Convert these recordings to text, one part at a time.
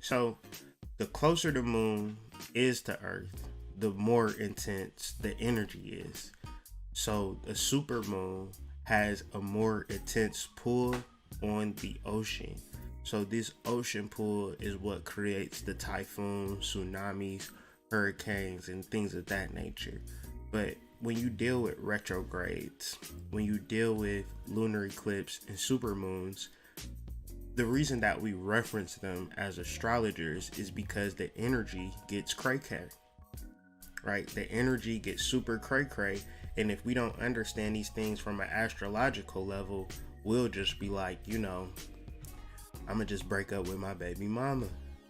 So the closer the moon is to Earth, the more intense the energy is. So the supermoon has a more intense pull on the ocean. So this ocean pull is what creates the typhoons, tsunamis, hurricanes, and things of that nature. But when you deal with retrogrades, when you deal with lunar eclipse and supermoons, the reason that we reference them as astrologers is because the energy gets cray-cray, right? The energy gets super cray-cray, and if we don't understand these things from an astrological level, we'll just be like, I'm gonna just break up with my baby mama,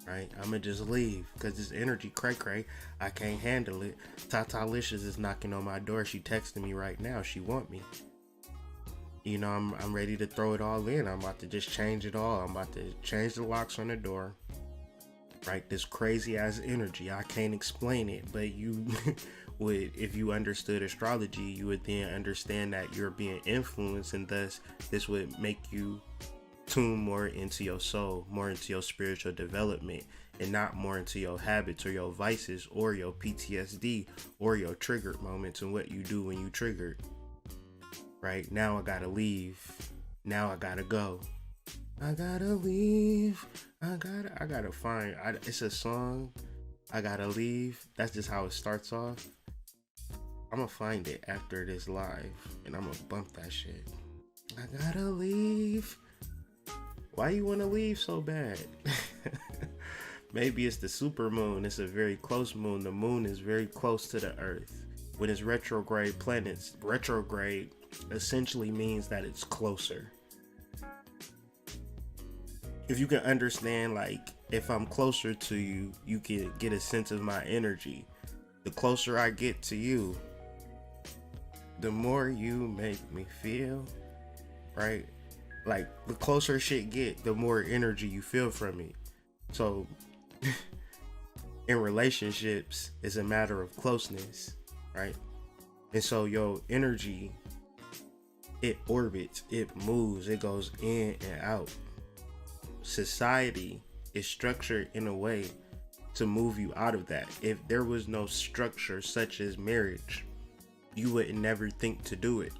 right? I'm gonna just leave because this energy cray-cray, I can't handle it. Tata Licious is knocking on my door. She texting me right now. She want me. I'm ready to throw it all in. I'm about to just change it all. I'm about to change the locks on the door. Right? This crazy ass energy. I can't explain it, but you would, if you understood astrology, you would then understand that you're being influenced, and thus this would make you tune more into your soul, more into your spiritual development, and not more into your habits or your vices or your PTSD or your triggered moments and what you do when you triggered. Right now I gotta leave. Now I gotta go. I gotta leave. I gotta find. It's a song. I gotta leave. That's just how it starts off. I'm gonna find it after this live, and I'm gonna bump that shit. I gotta leave. Why you wanna leave so bad? Maybe it's the super moon. It's a very close moon. The moon is very close to the earth. When it's retrograde planets, retrograde essentially means that it's closer. If you can understand, like, if I'm closer to you, you can get a sense of my energy. The closer I get to you, the more you make me feel, right? Like, the closer shit get, the more energy you feel from me. So in relationships, it's a matter of closeness, right? And so your energy, it orbits, it moves, it goes in and out. Society is structured in a way to move you out of that. If there was no structure such as marriage, you would never think to do it.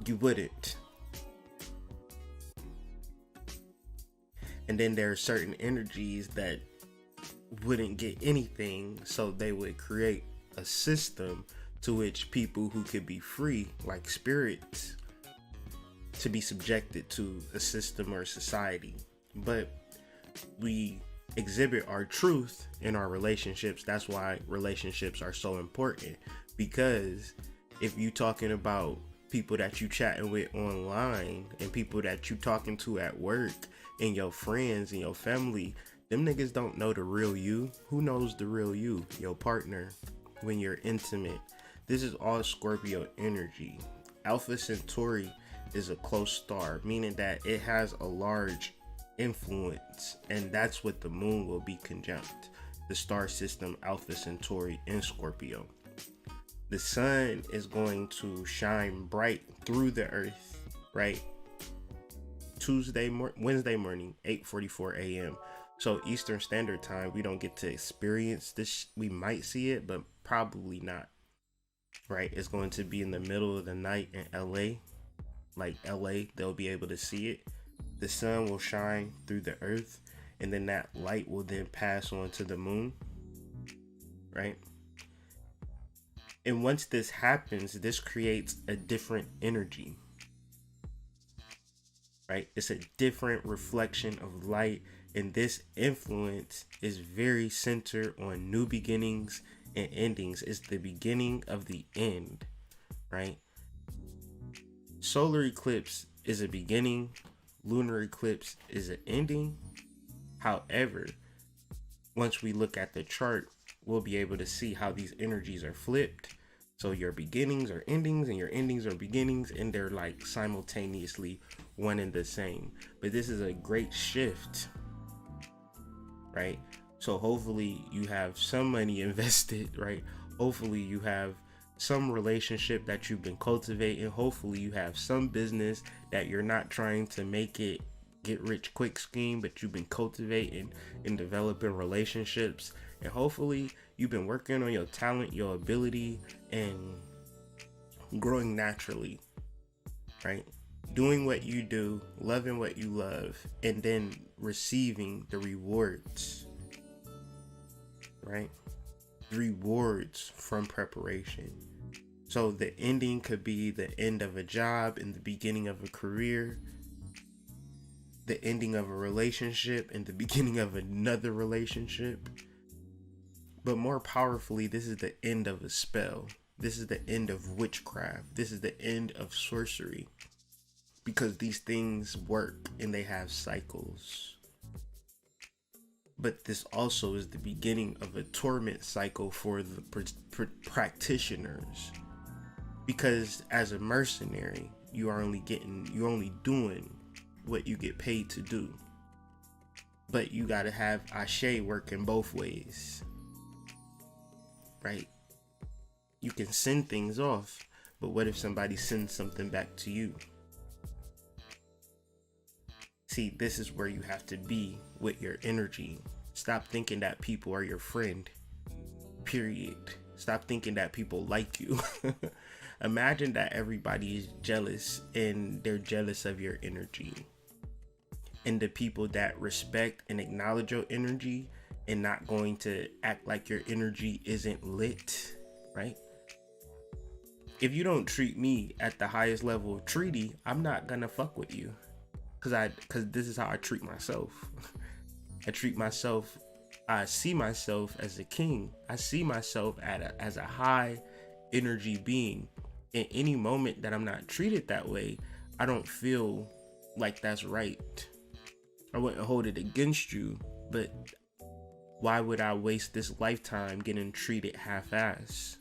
You wouldn't. And then there are certain energies that wouldn't get anything, so they would create a system to which people who could be free, like spirits, to be subjected to a system or society. But we exhibit our truth in our relationships. That's why relationships are so important, because if you talking about people that you chatting with online and people that you talking to at work and your friends and your family, them niggas don't know the real you. Who knows the real you? Your partner, when you're intimate. This is all Scorpio energy. Alpha Centauri is a close star, meaning that it has a large influence, and that's what the moon will be conjunct. The star system Alpha Centauri in Scorpio. The sun is going to shine bright through the earth, right? Wednesday morning, 8:44 a.m. So Eastern Standard Time, we don't get to experience this. We might see it, but probably not, right? It's going to be in the middle of the night in LA. Like LA, they'll be able to see it. The sun will shine through the earth, and then that light will then pass on to the moon, right? And once this happens, this creates a different energy, right? It's a different reflection of light, and this influence is very centered on new beginnings and endings. It's the beginning of the end, right? Solar eclipse is a beginning, lunar eclipse is an ending. However, once we look at the chart, we'll be able to see how these energies are flipped. So your beginnings are endings and your endings are beginnings, and they're like simultaneously one and the same. But this is a great shift, right? So hopefully you have some money invested, right? Hopefully you have some relationship that you've been cultivating. Hopefully you have some business that you're not trying to make it get rich quick scheme, but you've been cultivating and developing relationships, and hopefully you've been working on your talent, your ability, and growing naturally, right? Doing what you do, loving what you love, and then receiving the rewards, right? Rewards from preparation. So the ending could be the end of a job and the beginning of a career, the ending of a relationship and the beginning of another relationship. But more powerfully, this is the end of a spell. This is the end of witchcraft. This is the end of sorcery. Because these things work and they have cycles. But this also is the beginning of a torment cycle for the practitioners. Because as a mercenary, you're only doing what you get paid to do. But you gotta have Ashe working both ways. Right? You can send things off, but what if somebody sends something back to you? See, this is where you have to be with your energy. Stop thinking that people are your friend. Period. Stop thinking that people like you. Imagine that everybody is jealous and they're jealous of your energy. And the people that respect and acknowledge your energy and not going to act like your energy isn't lit, right? If you don't treat me at the highest level of treaty, I'm not gonna fuck with you. Cause this is how I treat myself. I see myself as a king. I see myself as a high energy being. In any moment that I'm not treated that way, I don't feel like that's right. I wouldn't hold it against you, but why would I waste this lifetime getting treated half-ass?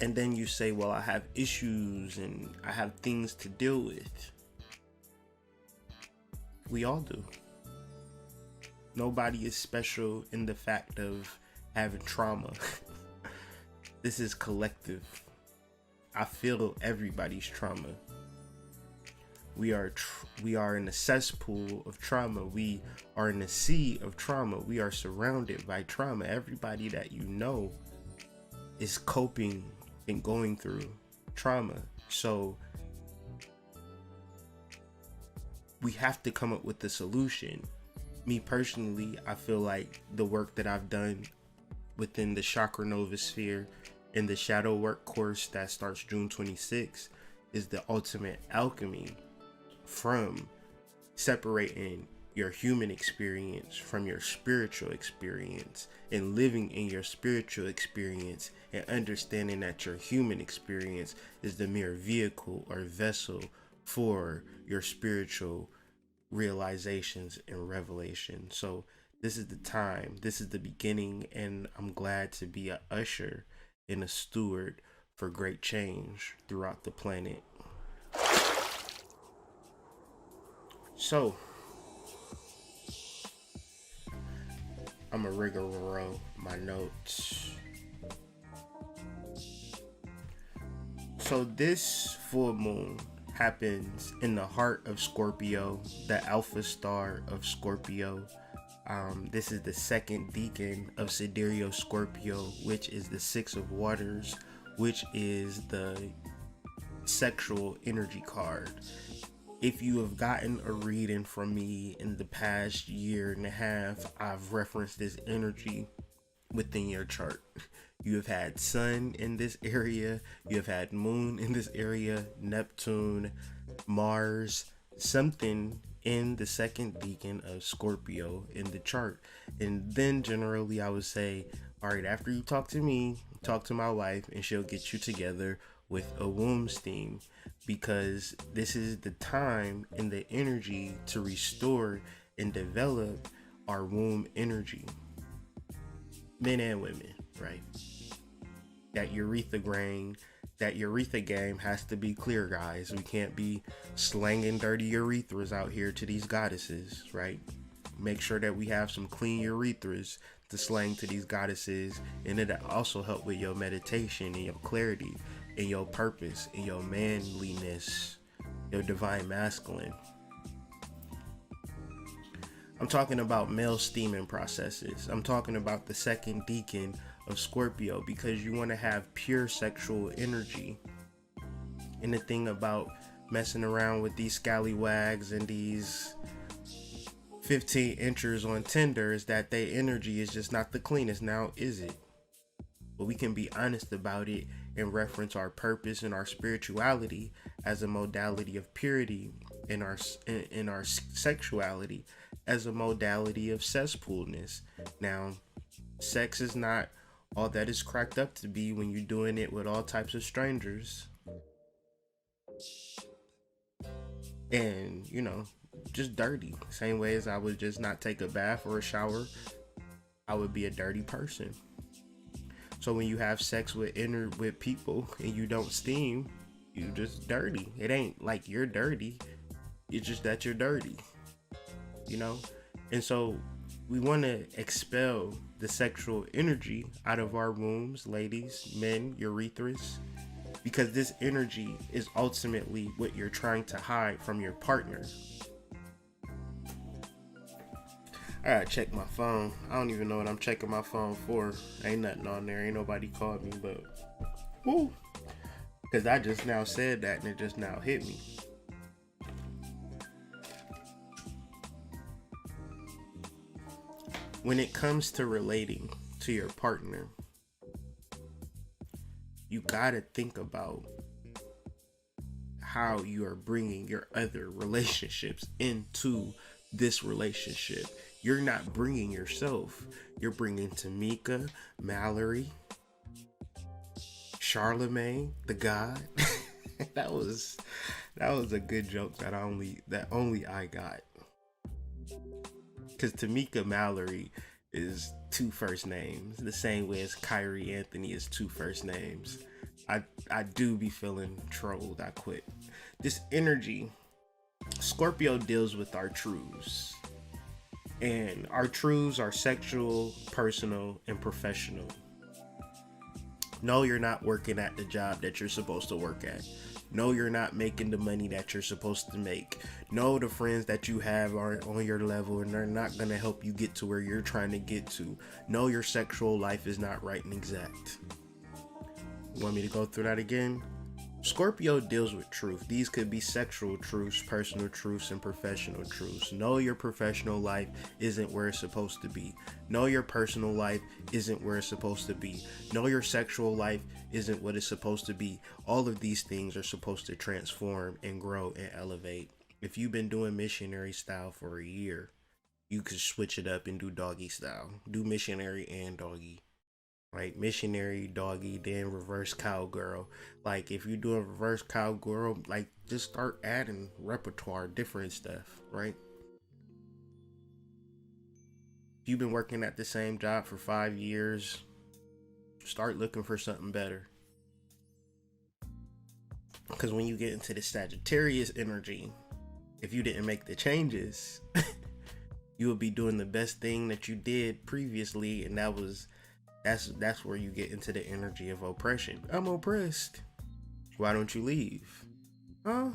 And then you say, well, I have issues and I have things to deal with. We all do. Nobody is special in the fact of having trauma. This is collective. I feel everybody's trauma. We are in a cesspool of trauma. We are in a sea of trauma. We are surrounded by trauma. Everybody that you know is coping and going through trauma. So we have to come up with the solution. Me personally, I feel like the work that I've done within the Chakra Nova sphere in the shadow work course that starts June 26th is the ultimate alchemy from separating your human experience from your spiritual experience and living in your spiritual experience and understanding that your human experience is the mere vehicle or vessel for your spiritual realizations and revelation. So this is the time, this is the beginning, and I'm glad to be an usher and a steward for great change throughout the planet. So I'm a rigorous my notes. So this full moon happens in the heart of Scorpio, the alpha star of Scorpio. This is the second decan of Sidereal Scorpio, which is the Six of Waters, which is the sexual energy card. If you have gotten a reading from me in the past year and a half, I've referenced this energy within your chart. You have had Sun in this area, you have had Moon in this area, Neptune, Mars, something in the second decan of Scorpio in the chart. And then generally I would say, all right, after you talk to me, talk to my wife and she'll get you together with a womb theme, because this is the time and the energy to restore and develop our womb energy. Men and women, right? That urethra game has to be clear, guys. We can't be slanging dirty urethras out here to these goddesses, right? Make sure that we have some clean urethras to slang to these goddesses, and it'll also help with your meditation and your clarity and your purpose and your manliness, your divine masculine. I'm talking about male steaming processes. I'm talking about the second decan of Scorpio, because you want to have pure sexual energy. And the thing about messing around with these scallywags and these 15 inchers on Tinder is that their energy is just not the cleanest. Now, is it? But we can be honest about it and reference our purpose and our spirituality as a modality of purity, in our sexuality as a modality of cesspoolness. Now, sex is not all that is cracked up to be when you're doing it with all types of strangers. And, just dirty. Same way as I would just not take a bath or a shower, I would be a dirty person. So when you have sex with people and you don't steam, you just dirty. It ain't like you're dirty. It's just that you're dirty. And so we want to expel the sexual energy out of our wombs, ladies, men, urethras, because this energy is ultimately what you're trying to hide from your partner. I gotta check my phone. I don't even know what I'm checking my phone for. Ain't nothing on there. Ain't nobody called me, but woo, because I just now said that and it just now hit me. When it comes to relating to your partner, you gotta think about how you are bringing your other relationships into this relationship. You're not bringing yourself. You're bringing Tamika, Mallory, Charlemagne, the God. that was a good joke that only I got. Because Tamika Mallory is two first names, the same way as Kyrie Anthony is two first names. I do be feeling trolled. I quit. This energy, Scorpio deals with our truths. And our truths are sexual, personal, and professional. No, you're not working at the job that you're supposed to work at. No, you're not making the money that you're supposed to make. No, the friends that you have aren't on your level and they're not going to help you get to where you're trying to get to. No, your sexual life is not right and exact. You want me to go through that again? Scorpio deals with truth. These could be sexual truths, personal truths, and professional truths. No, your professional life isn't where it's supposed to be. No, your personal life isn't where it's supposed to be. No, your sexual life isn't what it's supposed to be. All of these things are supposed to transform and grow and elevate. If you've been doing missionary style for a year, you could switch it up and do doggy style. Do missionary and doggy. Right? Missionary, doggy, then reverse cowgirl. Like, if you're doing reverse cowgirl, like, just start adding repertoire, different stuff, right? If you've been working at the same job for 5 years, start looking for something better. Because when you get into the Sagittarius energy, if you didn't make the changes, you will be doing the best thing that you did previously, and that's where you get into the energy of oppression. I'm oppressed. Why don't you leave? Huh?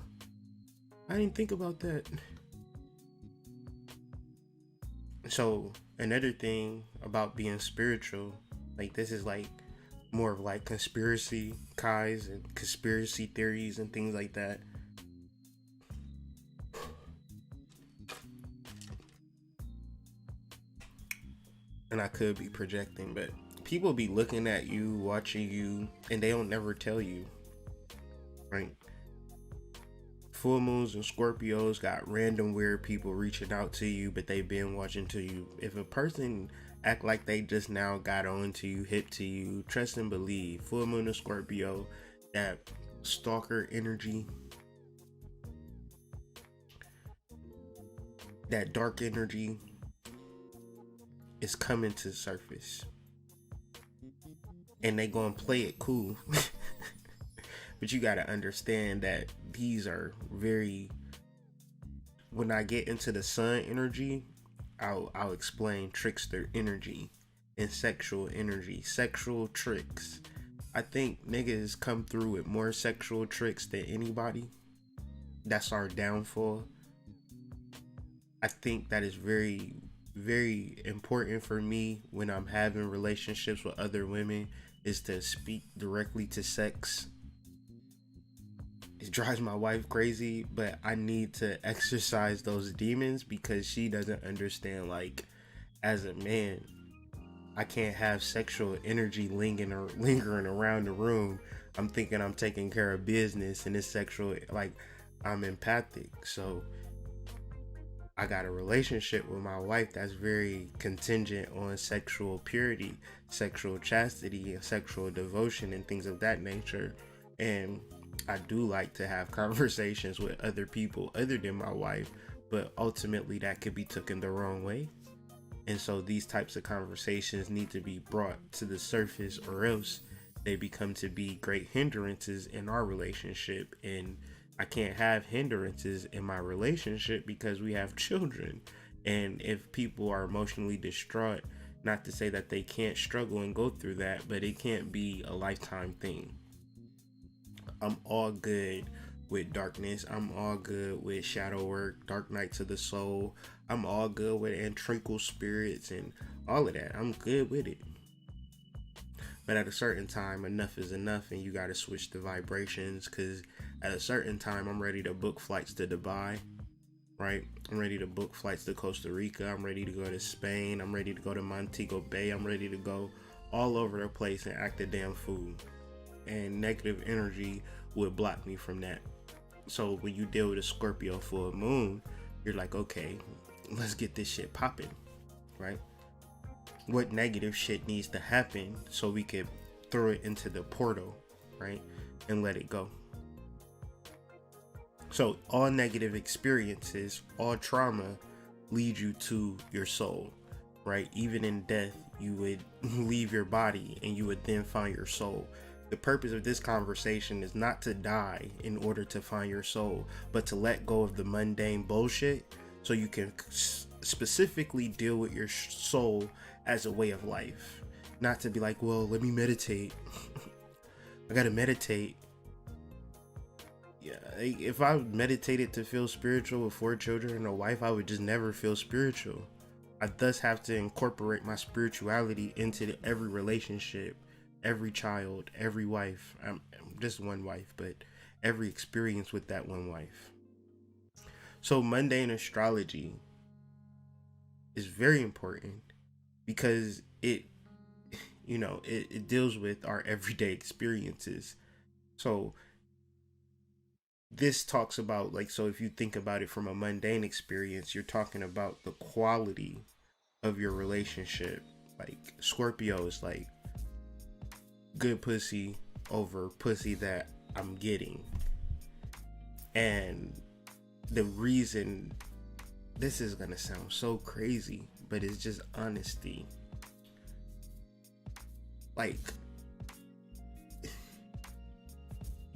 I didn't think about that. So another thing about being spiritual, like, this is like more of like conspiracy guys and conspiracy theories and things like that. And I could be projecting, but people be looking at you, watching you, and they don't never tell you, right? Full moons and Scorpios got random weird people reaching out to you, but they've been watching to you. If a person act like they just now got on to you, hip to you, trust and believe. Full moon and Scorpio, that stalker energy, that dark energy is coming to the surface. And they gonna play it cool. But you gotta understand that these are very, when I get into the sun energy, I'll explain trickster energy and sexual energy, sexual tricks. I think niggas come through with more sexual tricks than anybody. that's our downfall. I think that is very, very important for me when I'm having relationships with other women, is to speak directly to sex. It drives my wife crazy, but I need to exercise those demons because she doesn't understand, like, as a man, I can't have sexual energy lingering around the room. I'm thinking I'm taking care of business, and it's sexual, like, I'm empathic. So I got a relationship with my wife that's very contingent on sexual purity, sexual chastity, and sexual devotion, and things of that nature. And I do like to have conversations with other people other than my wife, but ultimately that could be taken the wrong way. And so these types of conversations need to be brought to the surface, or else they become to be great hindrances in our relationship. And I can't have hindrances in my relationship because we have children. And if people are emotionally distraught, not to say that they can't struggle and go through that, but it can't be a lifetime thing. I'm all good with darkness. I'm all good with shadow work, dark nights of the soul. I'm all good with entrankle spirits and all of that. I'm good with it. But at a certain time, enough is enough, and you got to switch the vibrations, because at a certain time, I'm ready to book flights to Dubai, right? I'm ready to book flights to Costa Rica. I'm ready to go to Spain. I'm ready to go to Montego Bay. I'm ready to go all over the place and act a damn fool. And negative energy would block me from that. So when you deal with a Scorpio full moon, you're like, okay, let's get this shit popping, right? What negative shit needs to happen so we can throw it into the portal, right? And let it go. So all negative experiences, all trauma lead you to your soul, right? Even in death, you would leave your body and you would then find your soul. The purpose of this conversation is not to die in order to find your soul, but to let go of the mundane bullshit so you can specifically deal with your soul as a way of life. Not to be like, well, let me meditate. I gotta meditate. Yeah, if I meditated to feel spiritual with 4 children and a wife, I would just never feel spiritual. I thus have to incorporate my spirituality into every relationship, every child, every wife. I'm just one wife, but every experience with that one wife. So mundane astrology is very important because it deals with our everyday experiences. So this talks about, like, so if you think about it from a mundane experience, you're talking about the quality of your relationship. Like Scorpio is like good pussy over pussy that I'm getting. And the reason, this is gonna sound so crazy, but it's just honesty. Like,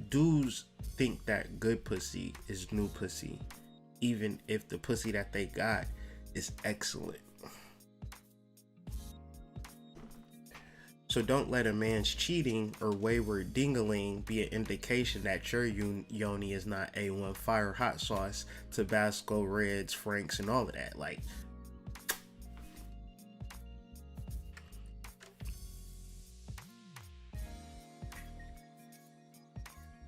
dudes think that good pussy is new pussy, even if the pussy that they got is excellent. So don't let a man's cheating or wayward dingling be an indication that your yoni is not A1 fire hot sauce, Tabasco, Reds, Franks, and all of that. Like,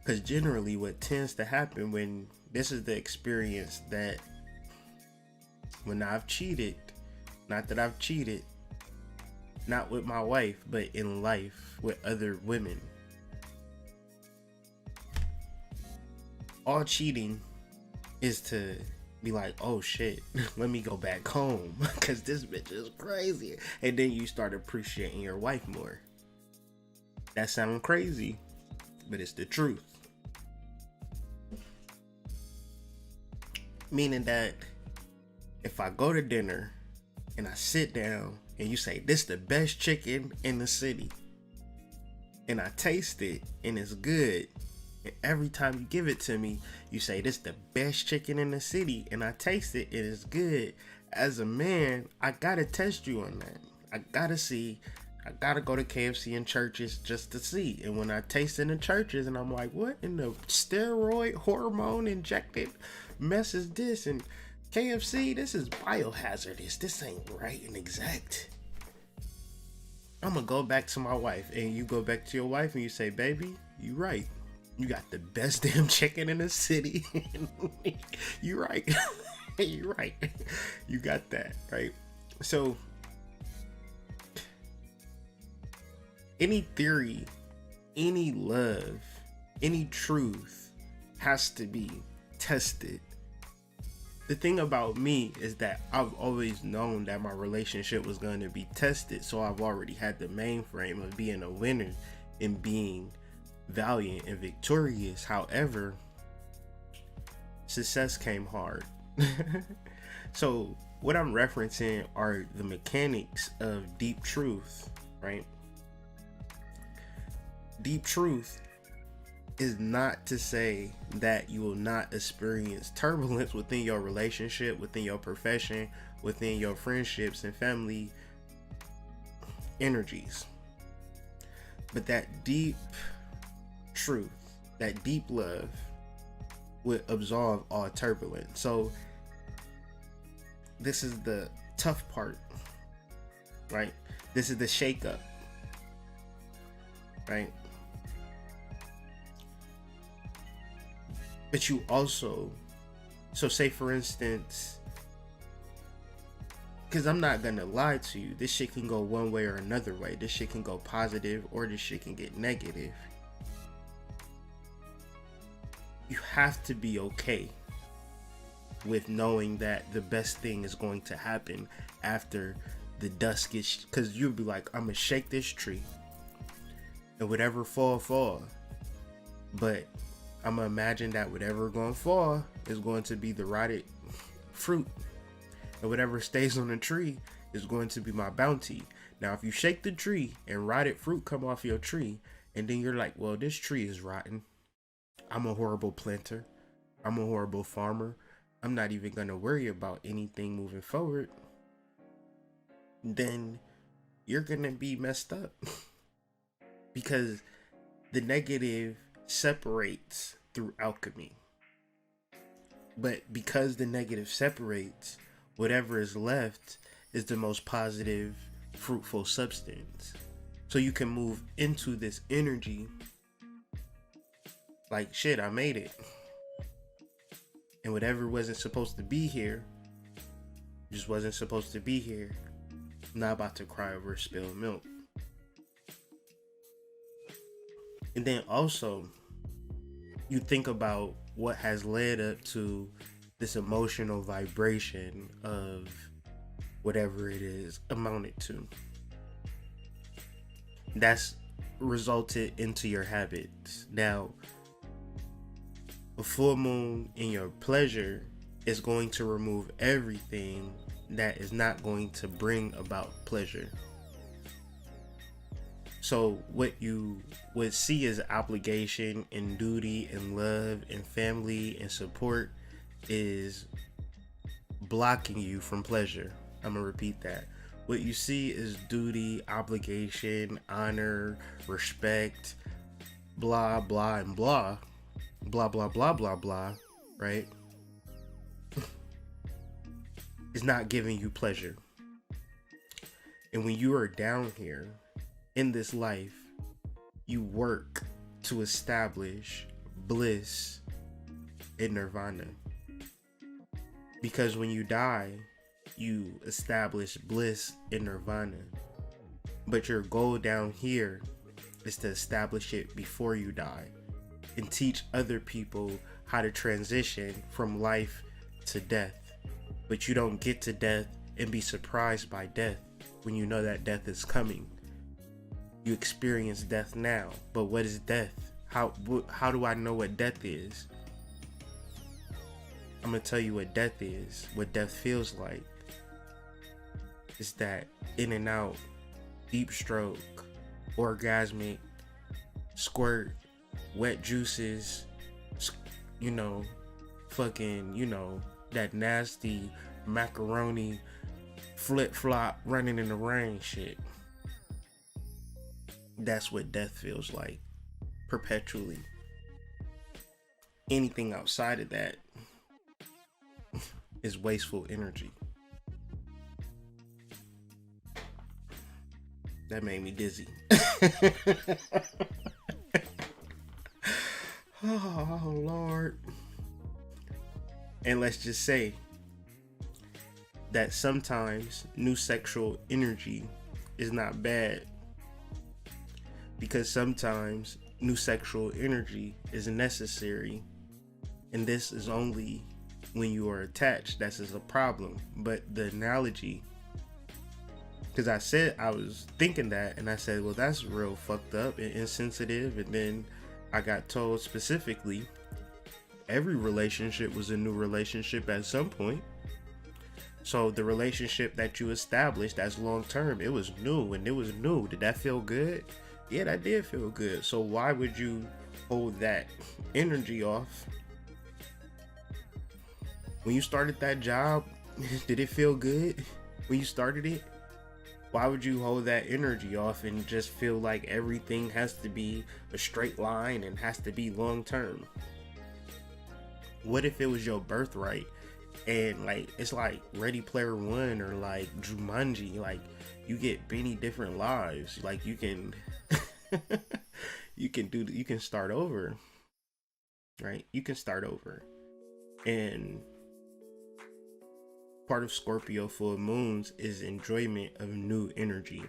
because generally what tends to happen when this is the experience that when I've cheated, not that I've cheated, not with my wife, but in life with other women. All cheating is to be like, oh shit, let me go back home because this bitch is crazy. And then you start appreciating your wife more. That sounds crazy, but it's the truth. Meaning that if I go to dinner and I sit down and you say, this the best chicken in the city, and I taste it and it's good, and every time you give it to me, you say, this the best chicken in the city, and I taste it and it's good. As a man, I gotta test you on that. I gotta see, I gotta go to KFC and churches just to see. And when I taste in the churches, and I'm like, what in the steroid hormone injected mess is this? And KFC, this is biohazardous. This ain't right and exact. I'm gonna go back to my wife, and you go back to your wife and you say, baby, you right. You got the best damn chicken in the city. You right. You right. You got that, right? So any theory, any love, any truth has to be tested. The thing about me is that I've always known that my relationship was going to be tested, so I've already had the mainframe of being a winner and being valiant and victorious. However, success came hard. So what I'm referencing are the mechanics of deep truth, right? Deep truth is not to say that you will not experience turbulence within your relationship, within your profession, within your friendships and family energies. But that deep truth, that deep love would absolve all turbulence. So this is the tough part, right? This is the shakeup, right? But you also, so say for instance, because I'm not gonna lie to you, this shit can go one way or another way. This shit can go positive or this shit can get negative. You have to be okay with knowing that the best thing is going to happen after the dust gets, because you'll be like, I'm gonna shake this tree and whatever fall. But I'm gonna imagine that whatever gonna fall is going to be the rotted fruit, and whatever stays on the tree is going to be my bounty. Now, if you shake the tree and rotted fruit come off your tree, and then you're like, well, this tree is rotten. I'm a horrible planter. I'm a horrible farmer. I'm not even gonna worry about anything moving forward. Then you're gonna be messed up because the negative separates through alchemy. But because the negative separates, whatever is left is the most positive, fruitful substance. So you can move into this energy like, shit, I made it. And whatever wasn't supposed to be here just wasn't supposed to be here. I'm not about to cry over spilled milk. And then also, you think about what has led up to this emotional vibration of whatever it is amounted to. That's resulted into your habits. Now, a full moon in your pleasure is going to remove everything that is not going to bring about pleasure. So what you would see as obligation and duty and love and family and support is blocking you from pleasure. I'm gonna repeat that. What you see is duty, obligation, honor, respect, blah, blah, and blah. Blah, blah, blah, blah, blah, right? It's not giving you pleasure. And when you are down here in this life, you work to establish bliss in nirvana. Because when you die, you establish bliss in nirvana. But your goal down here is to establish it before you die and teach other people how to transition from life to death. But you don't get to death and be surprised by death when you know that death is coming. You experience death now. But what is death? How do I know what death is? I'm gonna tell you what death is, what death feels like. It's that in and out, deep stroke, orgasmic, squirt, wet juices, fucking, that nasty macaroni flip flop running in the rain shit. That's what death feels like, perpetually. Anything outside of that is wasteful energy. That made me dizzy. Oh, Lord. And let's just say that sometimes new sexual energy is not bad, because sometimes new sexual energy is necessary, and this is only when you are attached. That's a problem. But the analogy, because I was thinking that, and I said, well, that's real fucked up and insensitive. And then I got told specifically, every relationship was a new relationship at some point. So the relationship that you established as long term, it was new, and it was new. Did that feel good? Yeah, that did feel good. So why would you hold that energy off? When you started that job, did it feel good when you started it? Why would you hold that energy off and just feel like everything has to be a straight line and has to be long term? What if it was your birthright? And like, it's like Ready Player One or like Jumanji. Like, you get many different lives. Like, you can you can start over, right? You can start over. And part of Scorpio full moons is enjoyment of new energy,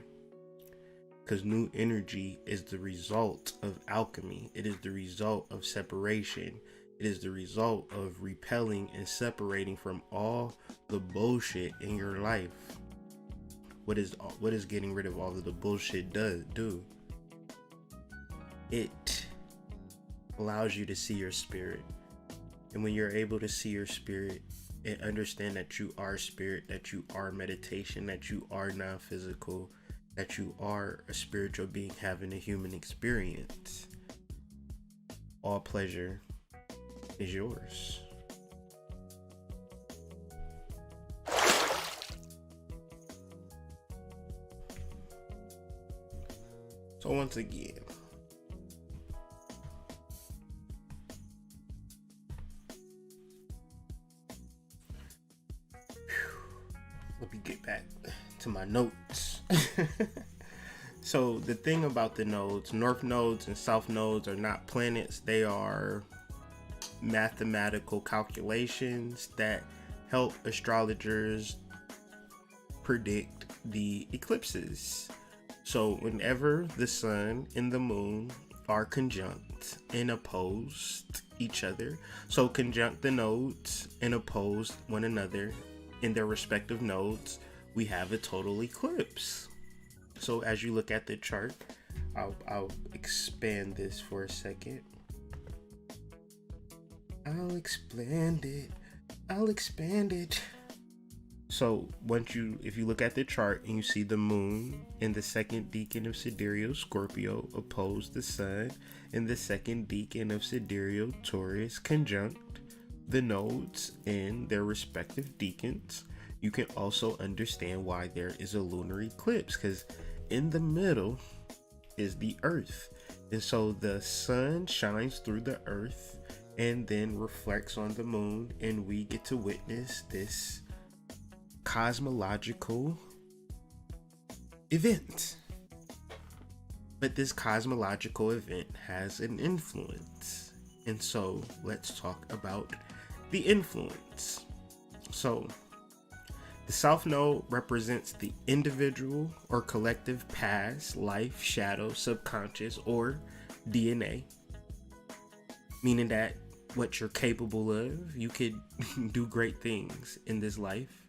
because new energy is the result of alchemy. It is the result of separation. It is the result of repelling and separating from all the bullshit in your life. What is getting rid of all of the bullshit do? It allows you to see your spirit. And when you're able to see your spirit and understand that you are spirit, that you are meditation, that you are non-physical, that you are a spiritual being having a human experience, all pleasure is yours. So once again, let me get back to my notes. So the thing about the nodes, north nodes and south nodes are not planets. They are mathematical calculations that help astrologers predict the eclipses. So whenever the sun and the moon are conjunct and opposed each other, so conjunct the nodes and oppose one another in their respective nodes, we have a total eclipse. So as you look at the chart, I'll expand this for a second. I'll expand it. So if you look at the chart and you see the moon in the second decan of Sidereal Scorpio oppose the sun in the second decan of Sidereal Taurus conjunct the nodes in their respective decans, you can also understand why there is a lunar eclipse, because in the middle is the earth, and so the sun shines through the earth and then reflects on the moon, and we get to witness this cosmological event. But this cosmological event has an influence, and so let's talk about the influence. So the South Node represents the individual or collective past, life, shadow, subconscious, or DNA, meaning that what you're capable of, you could do great things in this life.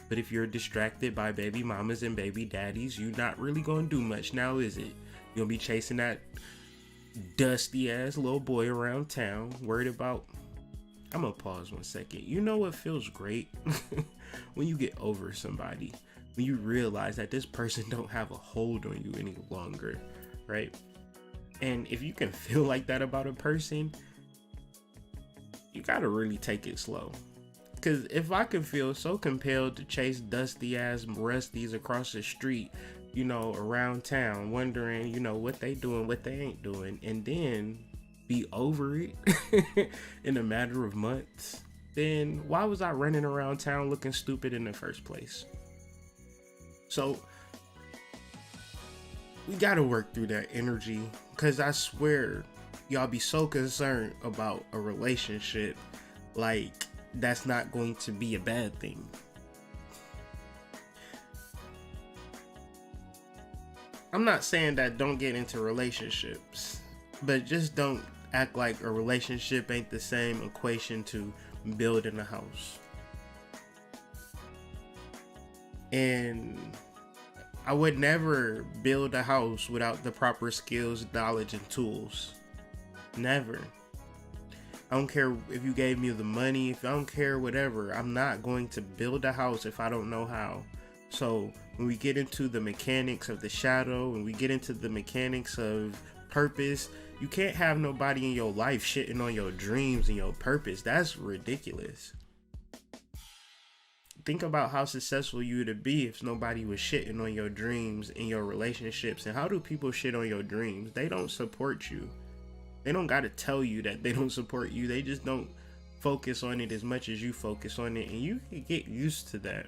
But if you're distracted by baby mamas and baby daddies, you're not really gonna do much now, is it? You're gonna be chasing that dusty ass little boy around town, worried about... I'm gonna pause 1 second. You know what feels great? When you get over somebody, when you realize that this person don't have a hold on you any longer, right? And if you can feel like that about a person, you gotta really take it slow. Because if I can feel so compelled to chase dusty ass rusties across the street, around town, wondering, what they doing, what they ain't doing, and then be over it in a matter of months, then why was I running around town looking stupid in the first place? So we gotta work through that energy, because I swear y'all be so concerned about a relationship like that's not going to be a bad thing. I'm not saying that don't get into relationships, but just don't act like a relationship ain't the same equation to building a house. And I would never build a house without the proper skills, knowledge, and tools. Never. I don't care if you gave me the money, if I don't care whatever. I'm not going to build a house if I don't know how. So when we get into the mechanics of the shadow, when we get into the mechanics of purpose, you can't have nobody in your life shitting on your dreams and your purpose. That's ridiculous. Think about how successful you would be if nobody was shitting on your dreams and your relationships. And how do people shit on your dreams? They don't support you. They don't got to tell you that they don't support you. They just don't focus on it as much as you focus on it. And you can get used to that.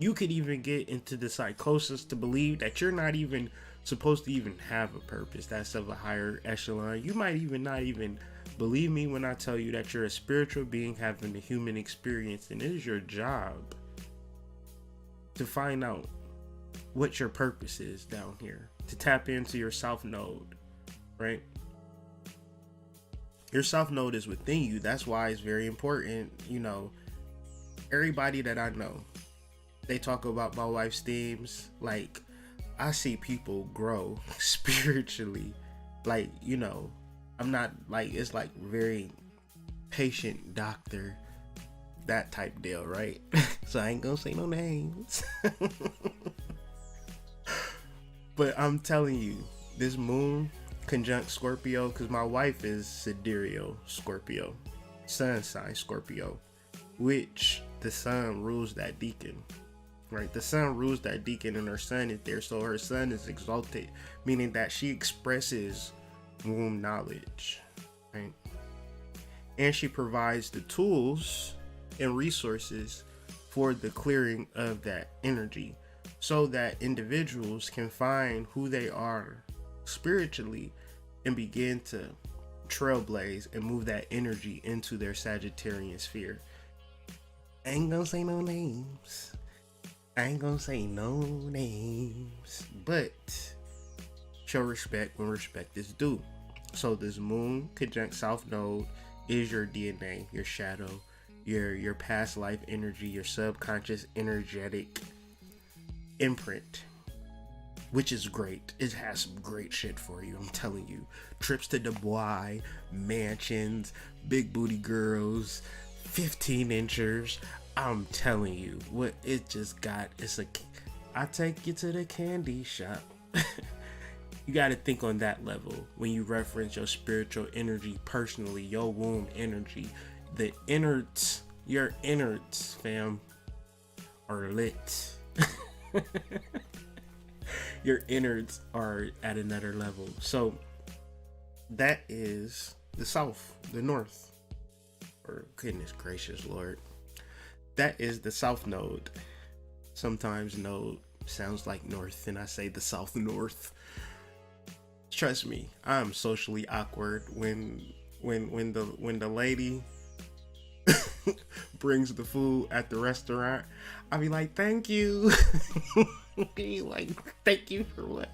You could even get into the psychosis to believe that you're not even supposed to even have a purpose that's of a higher echelon. You might even not even believe me when I tell you that you're a spiritual being having a human experience, and it is your job to find out what your purpose is down here, to tap into your south node, right? Your south node is within you. That's why it's very important. Everybody that I know, they talk about my wife's themes. Like, I see people grow spiritually. Like, I'm not like, it's like very patient doctor, that type deal, right? So I ain't gonna say no names. But I'm telling you, this moon conjunct Scorpio, because my wife is Sidereal Scorpio, sun sign Scorpio, which the sun rules that Decan. Right, the sun rules that Decan, and her sun is there, so her sun is exalted, meaning that she expresses womb knowledge, right? And she provides the tools and resources for the clearing of that energy, so that individuals can find who they are spiritually and begin to trailblaze and move that energy into their Sagittarian sphere. I ain't gonna say no names. But show respect when respect is due. So this moon conjunct south node is your DNA, your shadow, your past life energy, your subconscious energetic imprint, which is great. It has some great shit for you, I'm telling you. Trips to Dubai, mansions, big booty girls, 15 inchers. I'm telling you, what it just got, I take you to the candy shop. You got to think on that level when you reference your spiritual energy personally, your womb energy. The innards, your innards, fam, are lit. Your innards are at another level. So that is the south, the north, or goodness gracious Lord. That is the south node. Sometimes node sounds like north, and I say the south north. Trust me, I'm socially awkward when the lady brings the food at the restaurant. I'll be like, thank you. Like, thank you for what?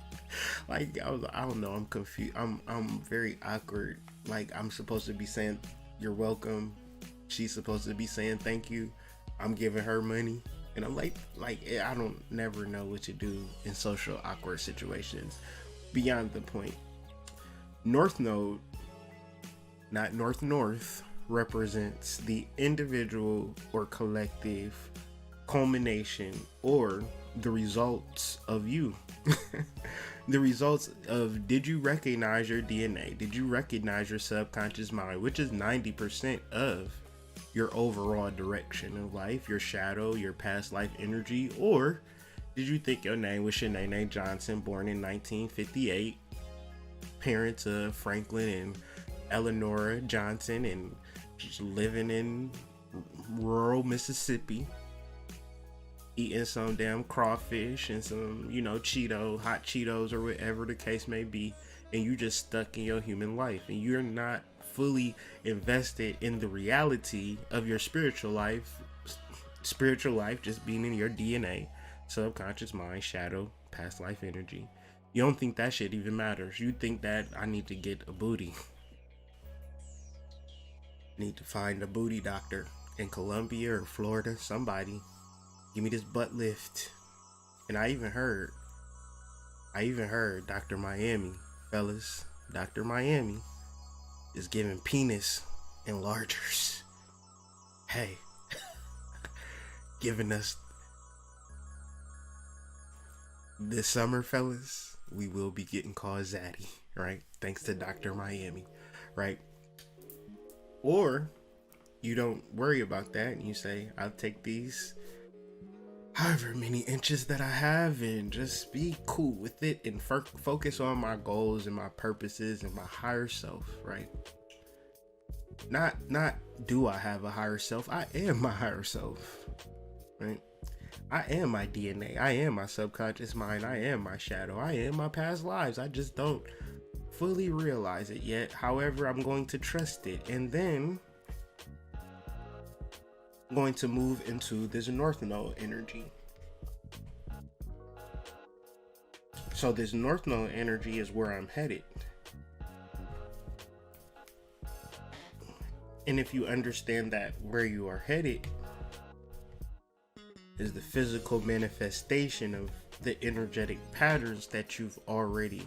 Like, I don't know, I'm confused. I'm very awkward. Like, I'm supposed to be saying you're welcome. She's supposed to be saying thank you. I'm giving her money, and I'm like I don't never know what to do in social awkward situations. Beyond the point. North node, not north, represents the individual or collective culmination or the results of you. The results of, did you recognize your DNA? Did you recognize your subconscious mind, which is 90% of your overall direction of life, your shadow, your past life energy, or Did you think your name was Shanae Johnson, born in 1958? Parents of Franklin and Eleanora Johnson, and just living in rural Mississippi, eating some damn crawfish and some, hot Cheetos or whatever the case may be, and you just stuck in your human life, and you're not fully invested in the reality of your spiritual life just being in your DNA, subconscious mind, shadow, past life energy. You don't think that shit even matters. You think that I need to get a booty. Need to find a booty doctor in Colombia or Florida, somebody. Give me this butt lift. And I even heard Dr. Miami, fellas, Dr. Miami is giving penis enlargers. Hey, giving us this summer, fellas, we will be getting called Zaddy, right? Thanks to Dr. Miami, right? Or you don't worry about that and you say, I'll take these however many inches that I have and just be cool with it and focus on my goals and my purposes and my higher self, right? Not do I have a higher self? I am my higher self, right? I am my DNA. I am my subconscious mind. I am my shadow. I am my past lives. I just don't fully realize it yet. However, I'm going to trust it. And then I'm going to move into this North Node energy. So this North Node energy is where I'm headed. And if you understand that where you are headed is the physical manifestation of the energetic patterns that you've already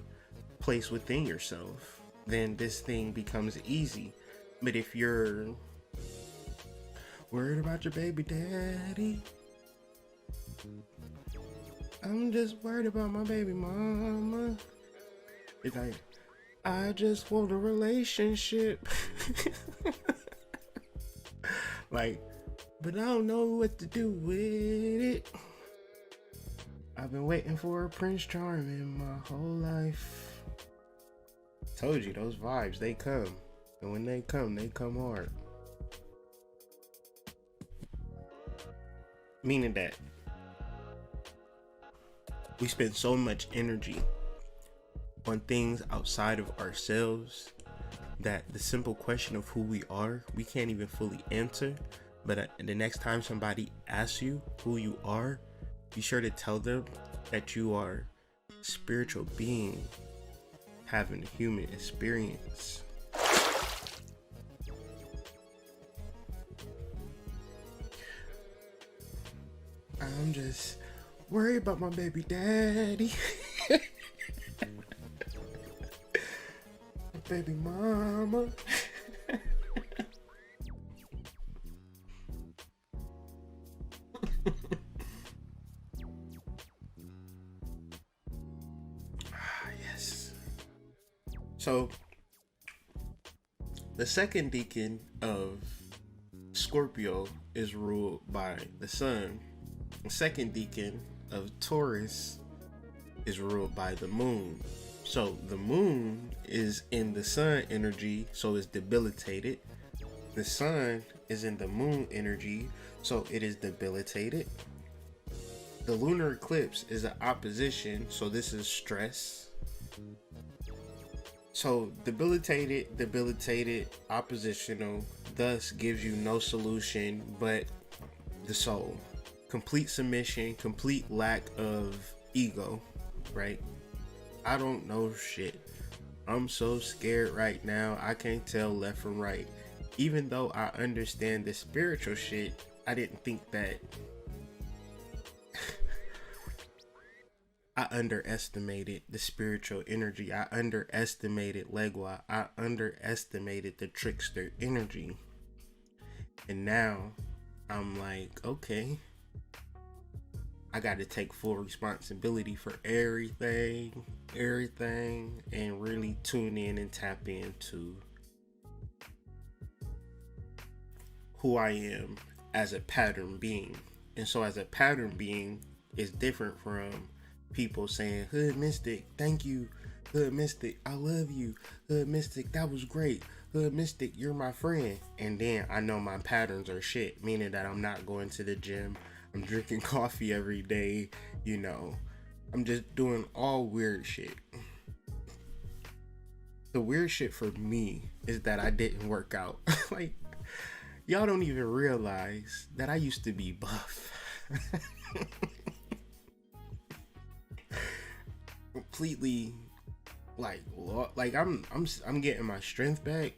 placed within yourself, then this thing becomes easy. But if you're worried about your baby daddy, I'm just worried about my baby mama, it's like, I just want a relationship. Like, but I don't know what to do with it. I've been waiting for a Prince Charming my whole life. Told you, those vibes, they come. And when they come hard. Meaning that we spend so much energy on things outside of ourselves that the simple question of who we are, we can't even fully answer. But the next time somebody asks you who you are, be sure to tell them that you are a spiritual being having a human experience. I'm just worried about my baby daddy. My baby mama. Yes. So, the second decan of Scorpio is ruled by the sun. The second decan of Taurus is ruled by the moon. So the moon is in the sun energy, so it's debilitated. The sun is in the moon energy, so it is debilitated. The lunar eclipse is an opposition, so this is stress. So debilitated, oppositional, thus gives you no solution but the soul. Complete submission, complete lack of ego, right? I don't know shit. I'm so scared right now. I can't tell left from right. Even though I understand the spiritual shit, I didn't think that. I underestimated the spiritual energy. I underestimated Legua. I underestimated the trickster energy. And now I'm like, okay, I got to take full responsibility for everything, and really tune in and tap into who I am as a pattern being. And so as a pattern being, is different from people saying, Hood Mystic, thank you. Hood Mystic, I love you. Hood Mystic, that was great. Hood Mystic, you're my friend. And then I know my patterns are shit, meaning that I'm not going to the gym. I'm drinking coffee every day. You know, I'm just doing all weird shit. The weird shit for me is that I didn't work out. Like, y'all don't even realize that I used to be buff. Completely, like I'm getting my strength back,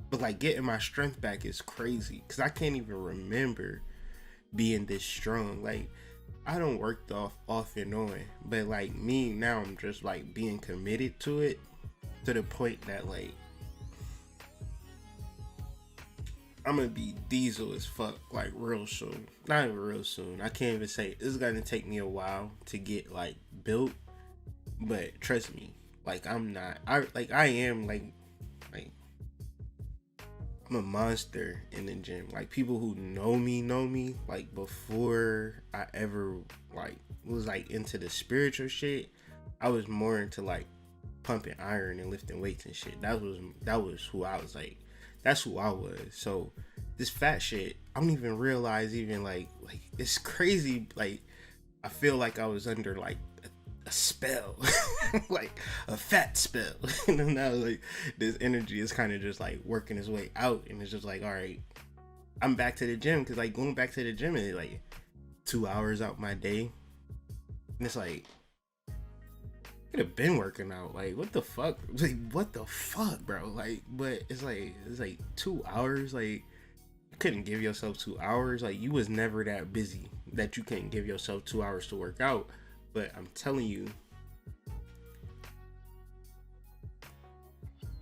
but like getting my strength back is crazy because I can't even remember being this strong. Like, I don't work off and on, but like me now, I'm just like being committed to it to the point that like I'm gonna be diesel as fuck like real soon. Not even real soon. I can't even say it's gonna take me a while to get like built, but trust me, like I'm not. I am like I'm a monster in the gym. Like, people who know me like before I ever like was like into the spiritual shit. I was more into like pumping iron and lifting weights and shit. That was who I was like. That's who I was. So this fat shit, I don't even realize even like it's crazy. Like, I feel like I was under like a spell, like a fat spell. And now like this energy is kind of just like working its way out, and it's just like, all right, I'm back to the gym, because like going back to the gym is like 2 hours out my day, and it's like could have been working out. Like, what the fuck? Like, what the fuck, bro? Like, but it's like 2 hours. Like, you couldn't give yourself 2 hours. Like, you was never that busy that you couldn't give yourself 2 hours to work out. But I'm telling you,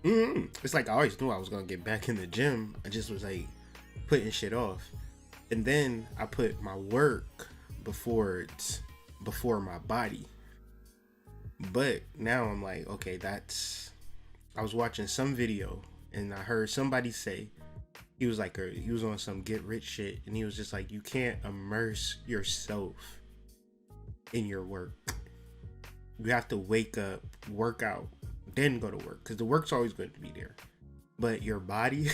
it's like I always knew I was gonna get back in the gym. I just was like putting shit off, and then I put my work before my body. But now I'm like, okay, I was watching some video and I heard somebody say, he was on some get rich shit, and he was just like, you can't immerse yourself in your work. You have to wake up, work out, then go to work, because the work's always going to be there. But your body,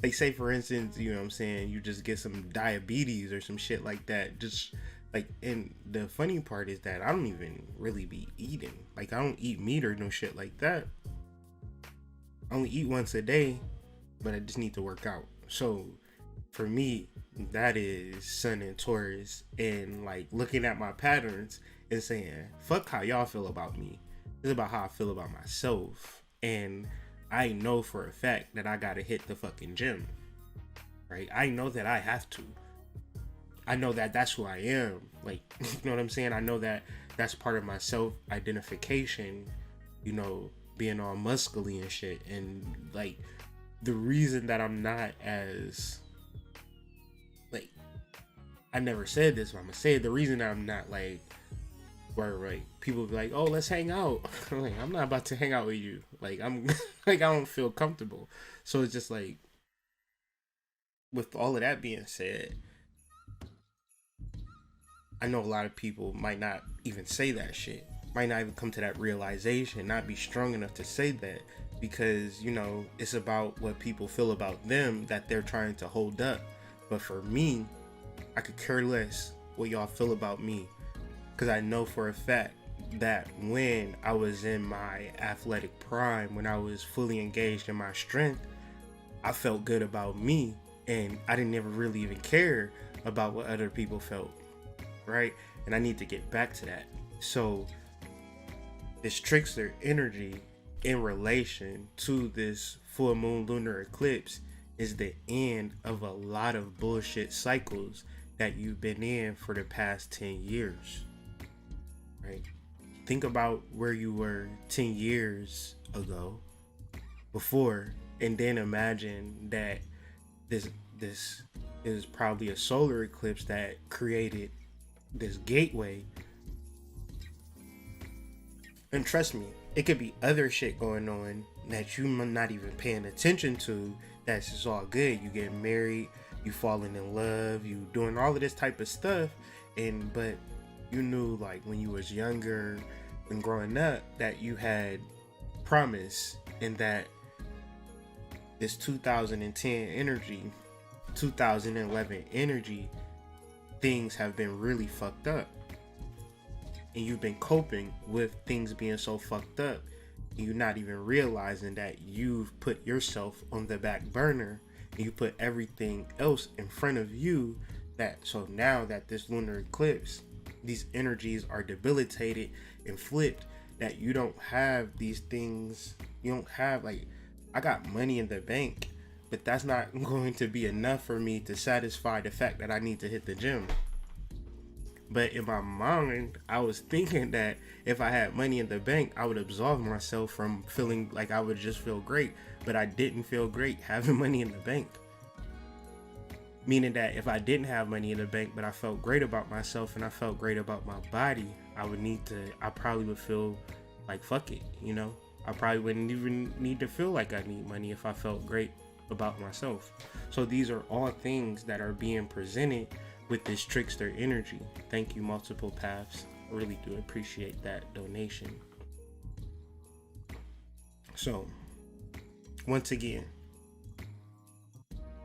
like, say for instance, you know what I'm saying, you just get some diabetes or some shit like that, just like, and the funny part is that I don't even really be eating. Like, I don't eat meat or no shit like that. I only eat once a day, but I just need to work out. So for me, that is Sun and Taurus, and like looking at my patterns and saying, fuck how y'all feel about me. It's about how I feel about myself. And I know for a fact that I gotta hit the fucking gym, right? I know that I have to. I know that that's who I am. Like, you know what I'm saying? I know that that's part of my self-identification, you know, being all muscly and shit. And like, the reason that I'm not as, like, I never said this, but I'm gonna say it. The reason that I'm not like, where like people be like, oh, let's hang out. I'm like, I'm not about to hang out with you. Like, I'm like, I don't feel comfortable. So it's just like, with all of that being said, I know a lot of people might not even say that shit, might not even come to that realization, not be strong enough to say that, because, you know, it's about what people feel about them that they're trying to hold up. But for me, I could care less what y'all feel about me, because I know for a fact that when I was in my athletic prime, when I was fully engaged in my strength, I felt good about me, and I didn't ever really even care about what other people felt, right? And I need to get back to that. So this trickster energy in relation to this full moon lunar eclipse is the end of a lot of bullshit cycles that you've been in for the past 10 years, right? Think about where you were 10 years ago before, and then imagine that this is probably a solar eclipse that created this gateway. And trust me, it could be other shit going on that you're not even paying attention to. That's just all good. You get married, you falling in love, you doing all of this type of stuff, But you knew, like, when you was younger and growing up, that you had promise, and that this 2010 energy, 2011 energy, things have been really fucked up, and you've been coping with things being so fucked up, and you're not even realizing that you've put yourself on the back burner, and you put everything else in front of you. That so now that this lunar eclipse, these energies are debilitated and flipped, that you don't have these things. You don't have, like, I got money in the bank, but that's not going to be enough for me to satisfy the fact that I need to hit the gym. But in my mind, I was thinking that if I had money in the bank, I would absolve myself from feeling like I would just feel great. But I didn't feel great having money in the bank. Meaning that if I didn't have money in the bank, but I felt great about myself and I felt great about my body, I probably would feel like, fuck it, you know? I probably wouldn't even need to feel like I need money if I felt great about myself. So these are all things that are being presented with this trickster energy. Thank you, Multiple Paths. I really do appreciate that donation. So, once again,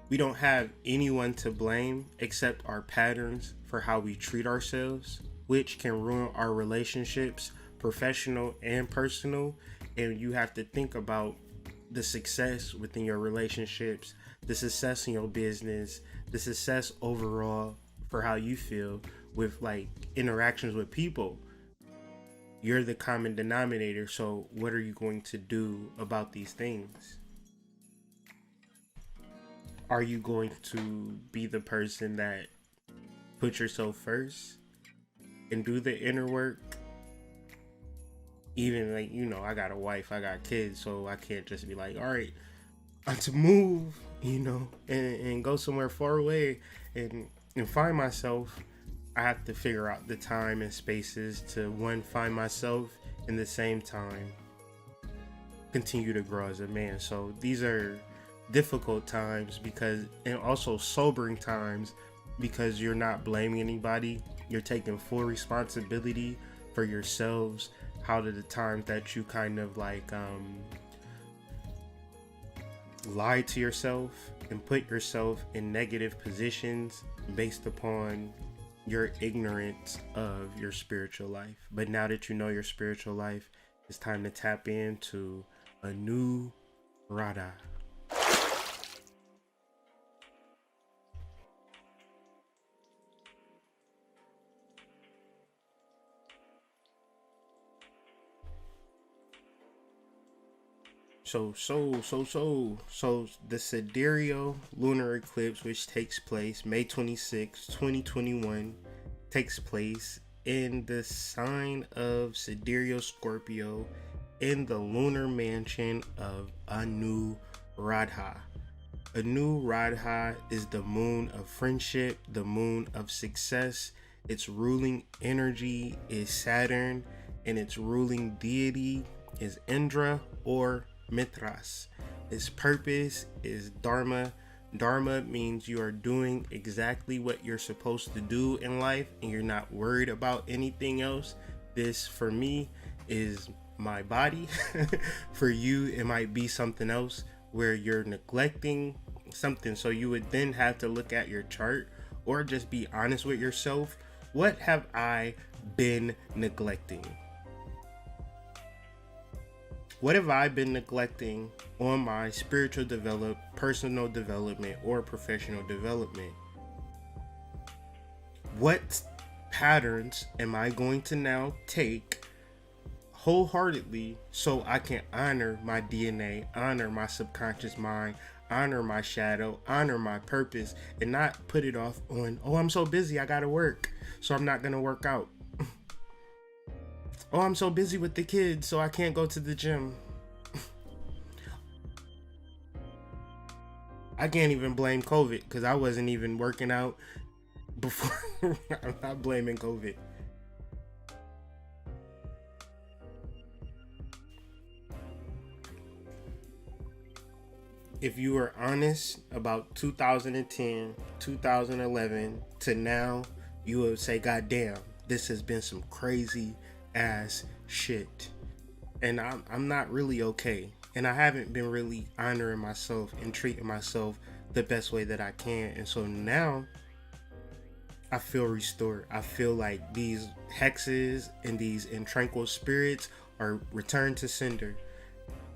we don't have anyone to blame except our patterns for how we treat ourselves, which can ruin our relationships, professional and personal. And you have to think about the success within your relationships, the success in your business, the success overall for how you feel with, like, interactions with people. You're the common denominator. So what are you going to do about these things? Are you going to be the person that puts yourself first and do the inner work? Even, like, you know, I got a wife, I got kids, so I can't just be like, all right, I'm to move, you know, and go somewhere far away and find myself. I have to figure out the time and spaces to, one, find myself, and the same time continue to grow as a man. So these are difficult times, and also sobering times, because you're not blaming anybody. You're taking full responsibility for yourselves. How did the times that you kind of like lie to yourself and put yourself in negative positions based upon your ignorance of your spiritual life. But now that you know your spiritual life, it's time to tap into Anuradha. So the Sidereal Lunar Eclipse, which takes place May 26, 2021, takes place in the sign of Sidereal Scorpio in the lunar mansion of Anuradha. Anuradha is the moon of friendship, the moon of success. Its ruling energy is Saturn, and its ruling deity is Indra or Mithras. Its purpose is Dharma. Dharma means you are doing exactly what you're supposed to do in life and you're not worried about anything else. This, for me, is my body. For you, it might be something else where you're neglecting something. So you would then have to look at your chart or just be honest with yourself. What have I been neglecting? What have I been neglecting on my spiritual development, personal development, or professional development? What patterns am I going to now take wholeheartedly so I can honor my DNA, honor my subconscious mind, honor my shadow, honor my purpose, and not put it off on, oh, I'm so busy, I gotta work, so I'm not gonna work out. Oh, I'm so busy with the kids, so I can't go to the gym. I can't even blame COVID because I wasn't even working out before. I'm not blaming COVID. If you are honest about 2010, 2011 to now, you would say, God damn, this has been some crazy ass shit. And I'm not really okay. And I haven't been really honoring myself and treating myself the best way that I can. And so now I feel restored. I feel like these hexes and these intranquil spirits are returned to sender.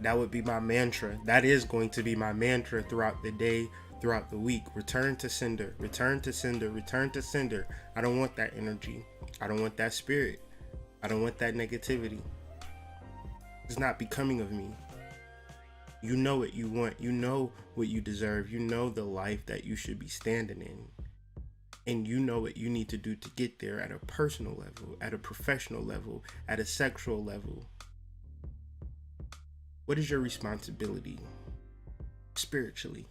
That would be my mantra. That is going to be my mantra throughout the day, throughout the week. Return to sender, return to sender, return to sender. I don't want that energy. I don't want that spirit. I don't want that negativity. It's not becoming of me. You know what you want. You know what you deserve. You know the life that you should be standing in. And you know what you need to do to get there at a personal level, at a professional level, at a sexual level. What is your responsibility spiritually?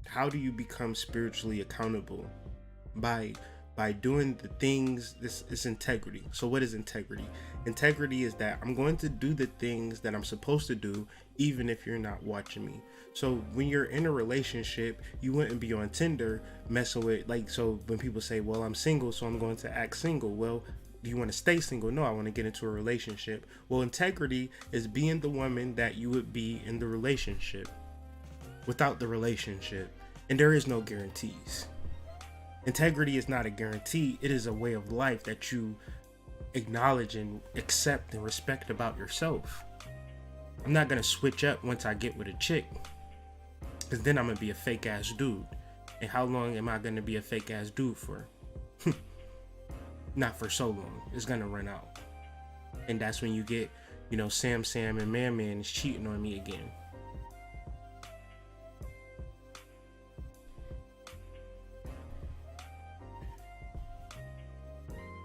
How do you become spiritually accountable? By doing the things. This is integrity. So what is integrity? Integrity is that I'm going to do the things that I'm supposed to do even if you're not watching me. So when you're in a relationship, you wouldn't be on Tinder messing with, like, so when people say, well, I'm single, so I'm going to act single. Well, do you want to stay single? No, I want to get into a relationship. Well, integrity is being the woman that you would be in the relationship without the relationship. And there is no guarantees. Integrity is not a guarantee. It is a way of life that you acknowledge and accept and respect about yourself. I'm not going to switch up once I get with a chick, because then I'm going to be a fake ass dude. And how long am I going to be a fake ass dude for? Not for so long. It's going to run out. And that's when you get, Sam and Man is cheating on me again.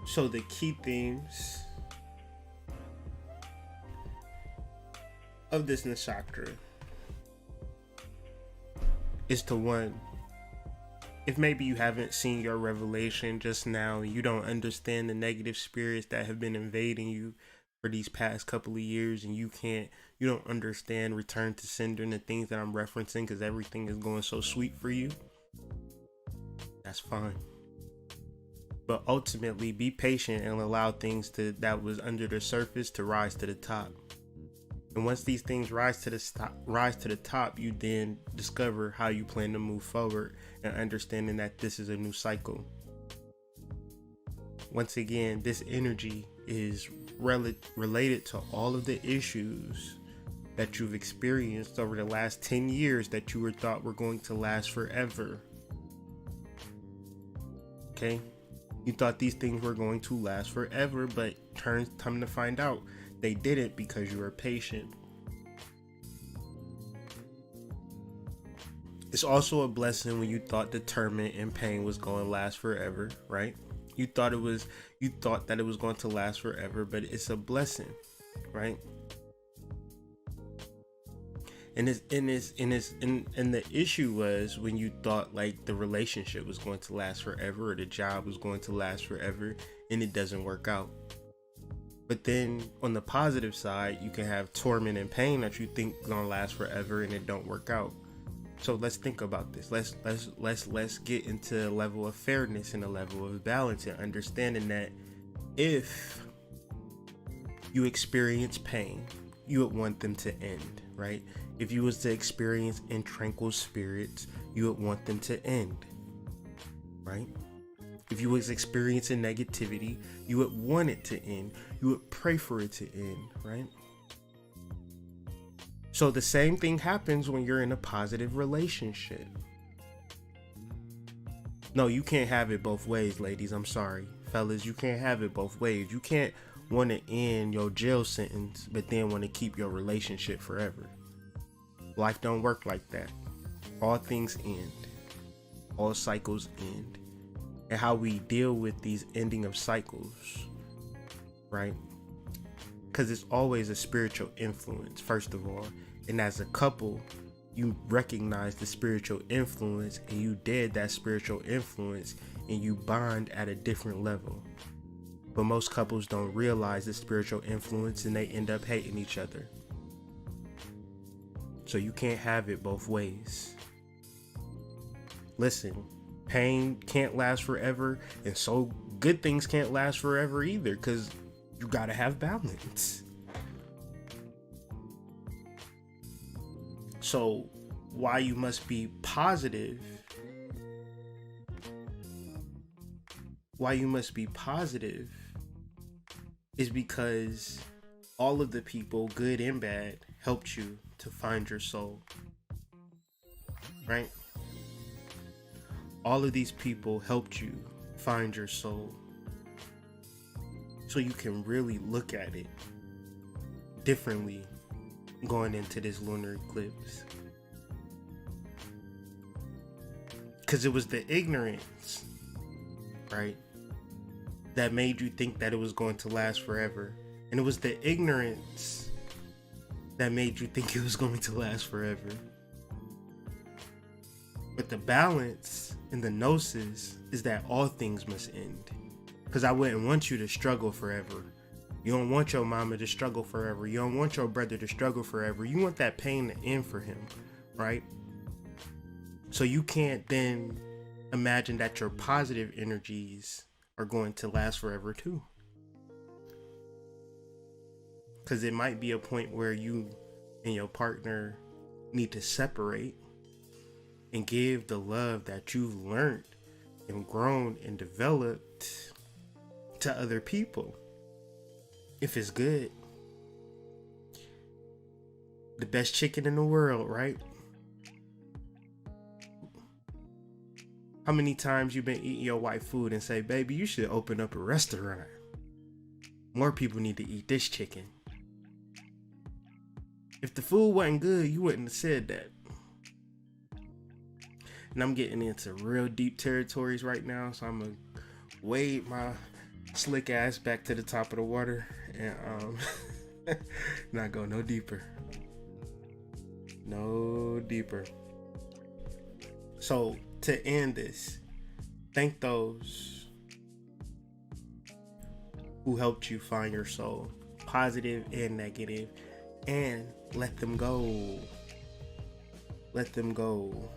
So the key themes of this nakshatra is to, one, if maybe you haven't seen your revelation just now, you don't understand the negative spirits that have been invading you for these past couple of years, and you don't understand return to sender and the things that I'm referencing because everything is going so sweet for you, that's fine. But ultimately, be patient and allow things that was under the surface to rise to the top. And once these things rise to the top, you then discover how you plan to move forward and understanding that this is a new cycle. Once again, this energy is related to all of the issues that you've experienced over the last 10 years that you thought were going to last forever. Okay? You thought these things were going to last forever, but come to find out they didn't because you were patient. It's also a blessing when you thought the torment and pain was going to last forever, right? You thought that it was going to last forever, but it's a blessing, right? And the issue was when you thought like the relationship was going to last forever or the job was going to last forever, and it doesn't work out. But then on the positive side, you can have torment and pain that you think is gonna last forever and it don't work out. So let's think about this. Let's get into a level of fairness and a level of balance and understanding that if you experience pain, you would want them to end, right? If you was to experience intranquil spirits, you would want them to end, right? If you was experiencing negativity, you would want it to end. You would pray for it to end, right? So the same thing happens when you're in a positive relationship. No, you can't have it both ways, ladies. I'm sorry. Fellas, you can't have it both ways. You can't want to end your jail sentence, but then want to keep your relationship forever. Life don't work like that. All things end. All cycles end. And how we deal with these ending of cycles, right? Because it's always a spiritual influence, first of all. And as a couple, you recognize the spiritual influence and you dead that spiritual influence and you bond at a different level. But most couples don't realize the spiritual influence and they end up hating each other. So you can't have it both ways. Listen, pain can't last forever, and so good things can't last forever either, because you gotta have balance. So why you must be positive, is because all of the people, good and bad, helped you to find your soul, right? All of these people helped you find your soul, so you can really look at it differently going into this lunar eclipse. Because it was the ignorance, right, that made you think that it was going to last forever. And it was the ignorance that made you think it was going to last forever. But the balance in the gnosis is that all things must end. Because I wouldn't want you to struggle forever. You don't want your mama to struggle forever. You don't want your brother to struggle forever. You want that pain to end for him, right? So you can't then imagine that your positive energies are going to last forever too. Because it might be a point where you and your partner need to separate and give the love that you've learned and grown and developed to other people. If it's good. The best chicken in the world, right? How many times you been eating your wife food and say, baby, you should open up a restaurant. More people need to eat this chicken. If the food wasn't good, you wouldn't have said that. And I'm getting into real deep territories right now, so I'm gonna wade my slick ass back to the top of the water and not go no deeper. No deeper. So to end this, thank those who helped you find your soul, positive and negative, and let them go. Let them go.